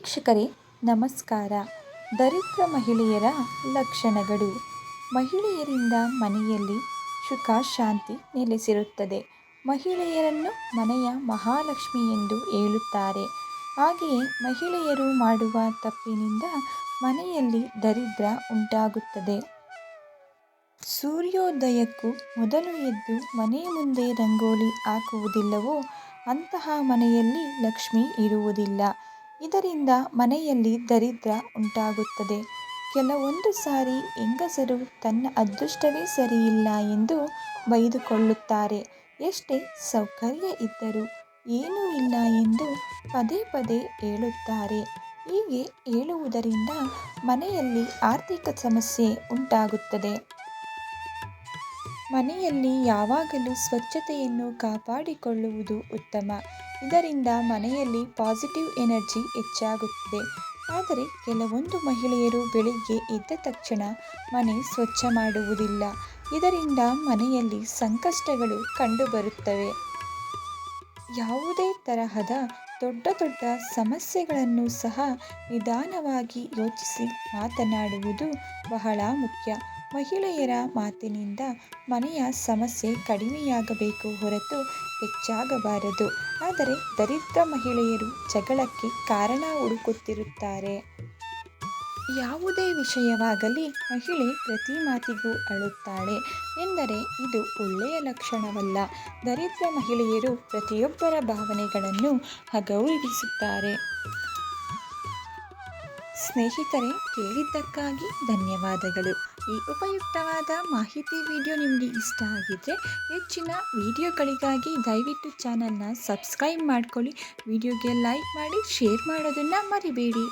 ವೀಕ್ಷಕರೇ ನಮಸ್ಕಾರ. ದರಿದ್ರ ಮಹಿಳೆಯರ ಲಕ್ಷಣಗಳು. ಮಹಿಳೆಯರಿಂದ ಮನೆಯಲ್ಲಿ ಸುಖ ಶಾಂತಿ ನೆಲೆಸಿರುತ್ತದೆ. ಮಹಿಳೆಯರನ್ನು ಮನೆಯ ಮಹಾಲಕ್ಷ್ಮಿ ಎಂದು ಹೇಳುತ್ತಾರೆ. ಹಾಗೆಯೇ ಮಹಿಳೆಯರು ಮಾಡುವ ತಪ್ಪಿನಿಂದ ಮನೆಯಲ್ಲಿ ದರಿದ್ರ ಉಂಟಾಗುತ್ತದೆ. ಸೂರ್ಯೋದಯಕ್ಕೂ ಮೊದಲು ಎದ್ದು ಮನೆ ಮುಂದೆ ರಂಗೋಲಿ ಹಾಕುವುದಿಲ್ಲವೋ ಅಂತಹ ಮನೆಯಲ್ಲಿ ಲಕ್ಷ್ಮಿ ಇರುವುದಿಲ್ಲ. ಇದರಿಂದ ಮನೆಯಲ್ಲಿ ದರಿದ್ರ ಉಂಟಾಗುತ್ತದೆ. ಕೆಲವೊಂದು ಸಾರಿ ಹೆಂಗಸರು ತನ್ನ ಅದೃಷ್ಟವೇ ಸರಿಯಿಲ್ಲ ಎಂದು ಬೈದುಕೊಳ್ಳುತ್ತಾರೆ. ಎಷ್ಟೇ ಸೌಕರ್ಯ ಇದ್ದರೂ ಏನೂ ಇಲ್ಲ ಎಂದು ಪದೇ ಪದೇ ಹೇಳುತ್ತಾರೆ. ಹೀಗೆ ಹೇಳುವುದರಿಂದ ಮನೆಯಲ್ಲಿ ಆರ್ಥಿಕ ಸಮಸ್ಯೆ ಉಂಟಾಗುತ್ತದೆ. ಮನೆಯಲ್ಲಿ ಯಾವಾಗಲೂ ಸ್ವಚ್ಛತೆಯನ್ನು ಕಾಪಾಡಿಕೊಳ್ಳುವುದು ಉತ್ತಮ. ಇದರಿಂದ ಮನೆಯಲ್ಲಿ ಪಾಸಿಟಿವ್ ಎನರ್ಜಿ ಹೆಚ್ಚಾಗುತ್ತದೆ. ಆದರೆ ಕೆಲವೊಂದು ಮಹಿಳೆಯರು ಬೆಳಿಗ್ಗೆ ಎದ್ದ ತಕ್ಷಣ ಮನೆ ಸ್ವಚ್ಛ ಮಾಡುವುದಿಲ್ಲ. ಇದರಿಂದ ಮನೆಯಲ್ಲಿ ಸಂಕಷ್ಟಗಳು ಕಂಡುಬರುತ್ತವೆ. ಯಾವುದೇ ತರಹದ ದೊಡ್ಡ ದೊಡ್ಡ ಸಮಸ್ಯೆಗಳನ್ನು ಸಹ ನಿಧಾನವಾಗಿ ಯೋಚಿಸಿ ಮಾತನಾಡುವುದು ಬಹಳ ಮುಖ್ಯ. ಮಹಿಳೆಯರ ಮಾತಿನಿಂದ ಮನೆಯ ಸಮಸ್ಯೆ ಕಡಿಮೆಯಾಗಬೇಕು ಹೊರತು ಹೆಚ್ಚಾಗಬಾರದು. ಆದರೆ ದರಿದ್ರ ಮಹಿಳೆಯರು ಜಗಳಕ್ಕೆ ಕಾರಣ ಹುಡುಕುತ್ತಿರುತ್ತಾರೆ. ಯಾವುದೇ ವಿಷಯವಾಗಲಿ ಮಹಿಳೆ ಪ್ರತಿ ಮಾತಿಗೂ ಅಳುತ್ತಾಳೆ ಎಂದರೆ ಇದು ಒಳ್ಳೆಯ ಲಕ್ಷಣವಲ್ಲ. ದರಿದ್ರ ಮಹಿಳೆಯರು ಪ್ರತಿಯೊಬ್ಬರ ಭಾವನೆಗಳನ್ನು ಅಗೌರವಿಸುತ್ತಾರೆ. ಸ್ನೇಹಿತರೆ, ಕೇಳಿದ್ದಕ್ಕಾಗಿ ಧನ್ಯವಾದಗಳು. ಈ ಉಪಯುಕ್ತವಾದ ಮಾಹಿತಿ ವಿಡಿಯೋ ನಿಮಗೆ ಇಷ್ಟ ಆಗಿದ್ದರೆ ಹೆಚ್ಚಿನ ವಿಡಿಯೋಗಳಿಗಾಗಿ ದಯವಿಟ್ಟು ಚಾನಲ್ನ ಸಬ್ಸ್ಕ್ರೈಬ್ ಮಾಡ್ಕೊಳ್ಳಿ. ವಿಡಿಯೋಗೆ ಲೈಕ್ ಮಾಡಿ, ಶೇರ್ ಮಾಡೋದನ್ನು ಮರಿಬೇಡಿ.